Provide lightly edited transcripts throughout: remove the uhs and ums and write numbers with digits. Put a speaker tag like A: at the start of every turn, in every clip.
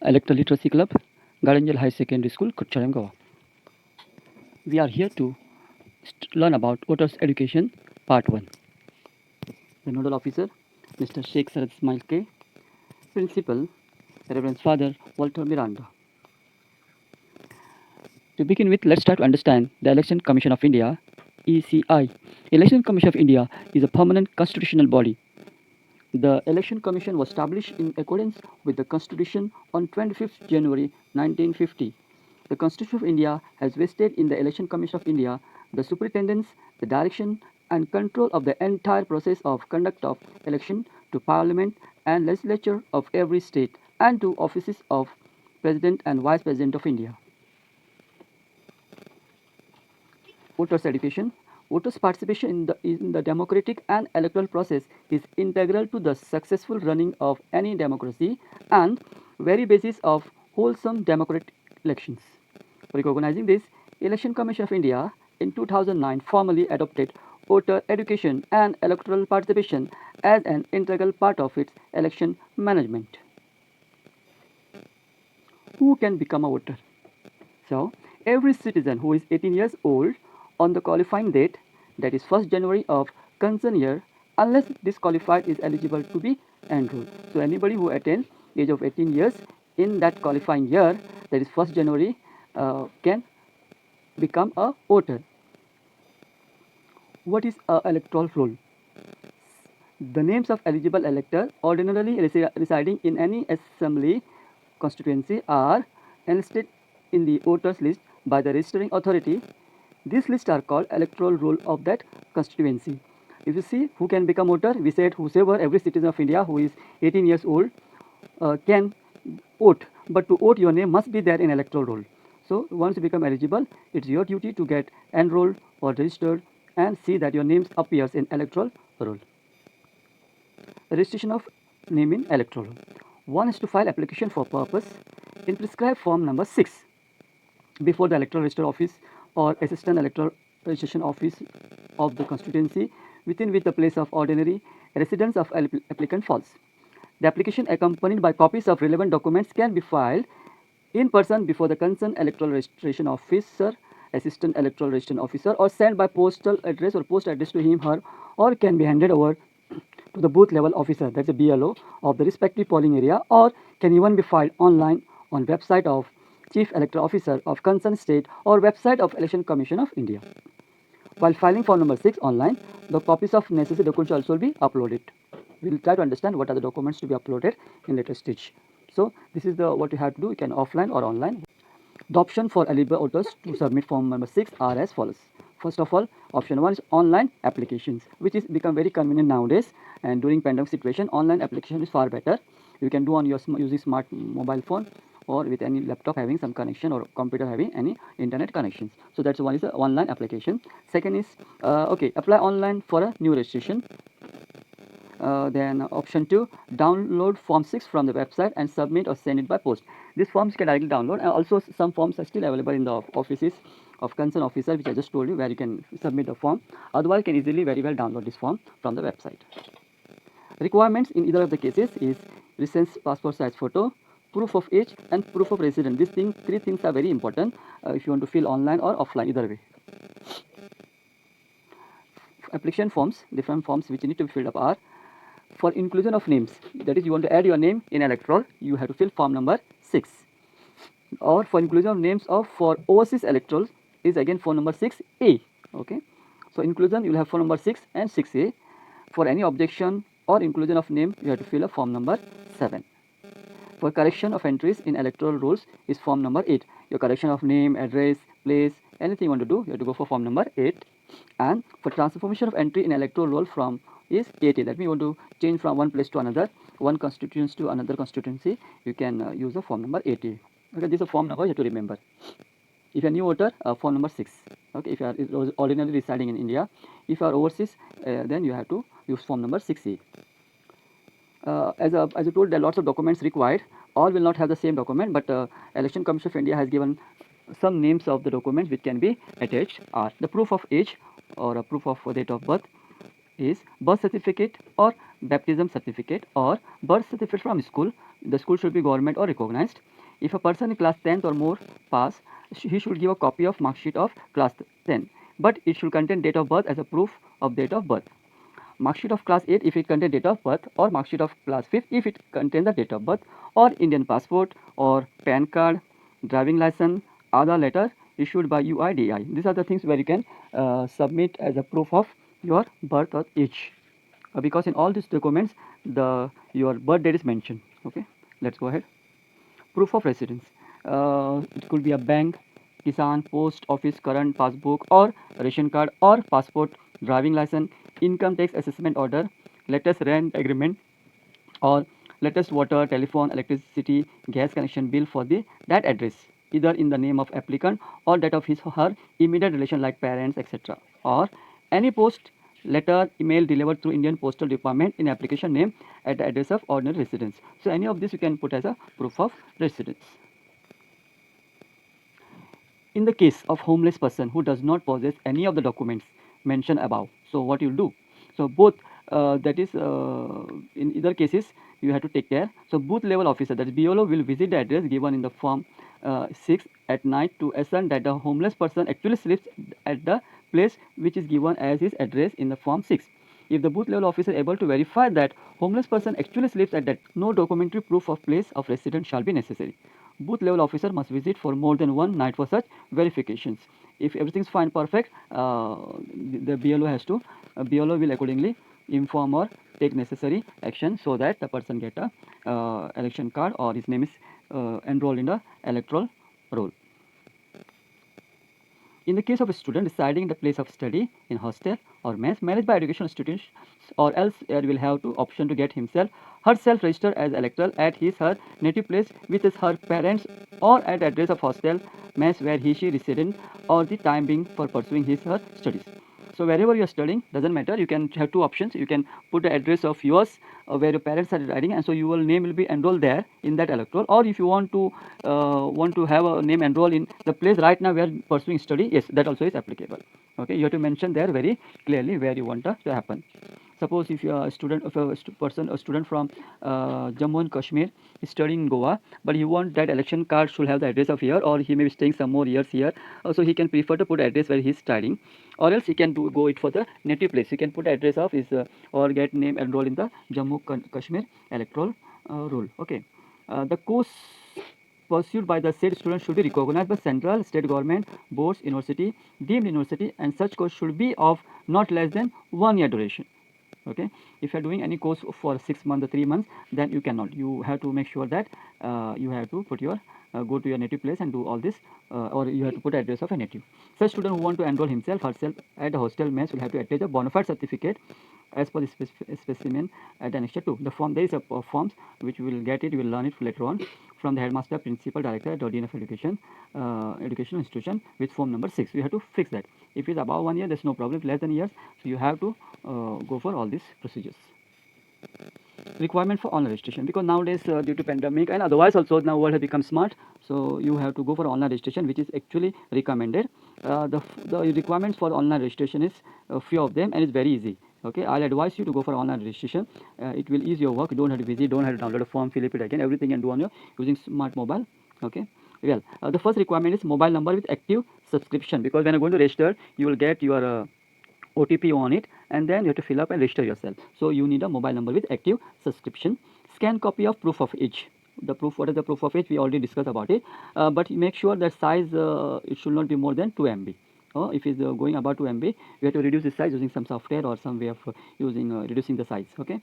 A: Electoral Literacy Club, Garanjal High Secondary School, Kucharam, Goa. We are here to learn about voters education, part 1. The Nodal Officer, Mr. Sheikh Sarad Ismail K. Principal, Reverend Father Walter Miranda. To begin with, let's try to understand the Election Commission of India, ECI. Election Commission of India is a permanent constitutional body. The Election Commission was established in accordance with the Constitution on 25th January 1950. The Constitution of India has vested in the Election Commission of India the superintendence, the direction, and control of the entire process of conduct of election to Parliament and legislature of every state and to offices of President and Vice President of India. Voters' education. Voters' participation in the democratic and electoral process is integral to the successful running of any democracy and very basis of wholesome democratic elections. Recognizing this, Election Commission of India in 2009 formally adopted voter education and electoral participation as an integral part of its election management. Who can become a voter? So, every citizen who is 18 years old on the qualifying date, that is 1st January of concerned year, unless disqualified, is eligible to be enrolled. So, anybody who attains age of 18 years in that qualifying year, that is 1st January, can become a voter. What is a electoral roll? The names of eligible electors ordinarily residing in any assembly constituency are enlisted in the voters list by the registering authority. These lists are called electoral roll of that constituency. If you see who can become voter, we said whosoever, every citizen of India who is 18 years old can vote. But to vote, your name must be there in electoral roll. So once you become eligible, it's your duty to get enrolled or registered and see that your name appears in electoral roll. Registration of name in electoral roll. One is to file application for purpose in prescribed form number 6 before the electoral register office or assistant electoral registration office of the constituency within which the place of ordinary residence of applicant falls. The application accompanied by copies of relevant documents can be filed in person before the concerned electoral registration officer, assistant electoral registration officer, or sent by postal address or post address to him, her, or can be handed over to the booth level officer, that's a BLO, of the respective polling area, or can even be filed online on website of Chief Electoral Officer of concerned state or website of Election Commission of India. While filing form number 6 online, the copies of necessary documents also will be uploaded. We will try to understand what are the documents to be uploaded in later stage. So this is what you have to do. You can offline or online. The option for eligible voters to submit form number 6 are as follows. First of all, option 1 is online applications, which is become very convenient nowadays, and during pandemic situation, online application is far better. You can do on your using smart mobile phone or with any laptop having some connection or computer having any internet connections. So that's one is an online application. Second is apply online for a new registration. Then option 2, download form 6 from the website and submit or send it by post. These forms you can directly download, and also some forms are still available in the offices of concerned officer, which I just told you, where you can submit the form. Otherwise, you can easily very well download this form from the website. Requirements in either of the cases is recent passport size photo, proof of age, and proof of residence. These three things are very important if you want to fill online or offline, either way. Application forms, different forms which need to be filled up are for inclusion of names. That is, you want to add your name in electoral, you have to fill form number 6. Or for inclusion of names of for overseas electorals is again form number 6A. Okay. So inclusion, you will have form number 6 and 6A. For any objection or inclusion of name, you have to fill a form number 7. For correction of entries in electoral rolls is form number 8. Your correction of name, address, place, anything you want to do, you have to go for form number 8. And for transformation of entry in electoral roll from is 8A. That means you want to change from one place to another, one constituency to another constituency, you can use the form number 8A. Okay, this is a form number you have to remember. If you are new voter, form number 6. Okay, if you are ordinarily residing in India, if you are overseas, then you have to use form number 6A. As I told, there are lots of documents required. All will not have the same document, but Election Commission of India has given some names of the documents which can be attached are the proof of age or a proof of date of birth is birth certificate or baptism certificate or birth certificate from school. The school should be government or recognized. If a person in class 10th or more pass, he should give a copy of mark sheet of class 10, but it should contain date of birth as a proof of date of birth. Mark sheet of class 8 if it contains date of birth, or mark sheet of class 5 if it contains the date of birth, or Indian passport or PAN card, driving license, Aadhaar letter issued by UIDAI. These are the things where you can submit as a proof of your birth or age. Because in all these documents your birth date is mentioned. Okay, let's go ahead. Proof of residence. It could be a bank, Kisan, post office, current passbook, or ration card, or passport, driving license, income tax assessment order, latest rent agreement, or latest water, telephone, electricity, gas connection bill for that address, either in the name of applicant or that of his or her immediate relation like parents, etc. Or any post, letter, email delivered through Indian Postal Department in application name at the address of ordinary residence. So any of this you can put as a proof of residence. In the case of homeless person who does not possess any of the documents mentioned above, so what you do? So both that is in either cases you have to take care. So booth level officer, that is BLO, will visit the address given in the form 6 at night to ascertain that the homeless person actually sleeps at the place which is given as his address in the form 6. If the booth level officer is able to verify that homeless person actually sleeps at that, no documentary proof of place of residence shall be necessary. Booth level officer must visit for more than one night for such verifications. If everything's fine, perfect, the BLO has to, BLO will accordingly inform or take necessary action so that the person get a election card or his name is enrolled in the electoral roll. In the case of a student residing in the place of study in hostel or mess managed by educational institutions, or else will have to option to get himself herself registered as electoral at his her native place with his her parents, or at address of hostel mess where he she resident, or the time being for pursuing his her studies. So wherever you are studying, doesn't matter, you can have two options. You can put the address of yours where your parents are residing, and so your name will be enrolled there in that electoral. Or if you want to have a name enrolled in the place right now where pursuing study, yes, that also is applicable. Okay, you have to mention there very clearly where you want to happen. Suppose if you are a student, if a student from Jammu and Kashmir is studying in Goa, but you want that election card should have the address of here, or he may be staying some more years here, so he can prefer to put address where he is studying, or else he can go it for the native place. He can put address of his or get name enrolled in the Jammu Kashmir electoral rule. Okay, the course pursued by the said student should be recognized by central, state government, boards, university, deemed university, and such course should be of not less than 1 year duration. Okay, if you are doing any course for 6 months or 3 months, then you cannot. You have to make sure that you have to put your go to your native place and do all this, or you have to put address of a native. Such student who want to enroll himself herself at the hostel mess will have to attach a bona fide certificate as per the specimen at annexure 2. The form, there is a forms which we will get it, you will learn it later on from the headmaster, principal, director, or dean of education, educational institution, with form number 6. You have to fix that. If it's above 1 year, there's no problem. If less than years, so you have to go for all these procedures. Requirement for online registration, because nowadays due to pandemic and otherwise also now world has become smart, so you have to go for online registration, which is actually recommended. The requirements for online registration is few of them, and it's very easy. Okay, I'll advise you to go for online registration. It will ease your work. You don't have to visit, don't have to download a form, fill it again. Everything you can do on your using smart mobile. Okay, well, the first requirement is mobile number with active subscription, because when you're going to register, you will get your OTP on it, and then you have to fill up and register yourself. So you need a mobile number with active subscription. Scan copy of proof of age. The proof, what is the proof of age? We already discussed about it, but make sure that size it should not be more than 2 MB. If it's going about 2 MB, you have to reduce the size using some software or some way of using reducing the size. Okay.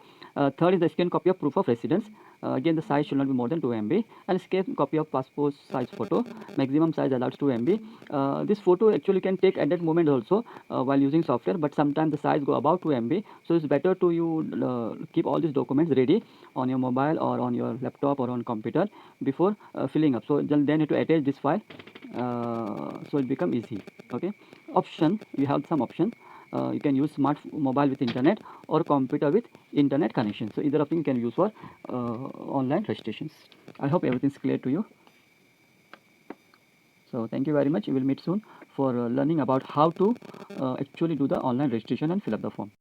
A: Third is the scan copy of proof of residence. Again, the size should not be more than 2 MB, and scan copy of passport size photo. Maximum size allowed 2 MB. This photo actually can take at that moment also while using software, but sometimes the size go about 2 MB. So it's better to you keep all these documents ready on your mobile or on your laptop or on computer before filling up. So then you have to attach this file, so it become easy. Okay. Option, you have some option. You can use smart mobile with internet or computer with internet connection. So either of them you can use for online registrations. I hope everything is clear to you. So thank you very much. We will meet soon for learning about how to actually do the online registration and fill up the form.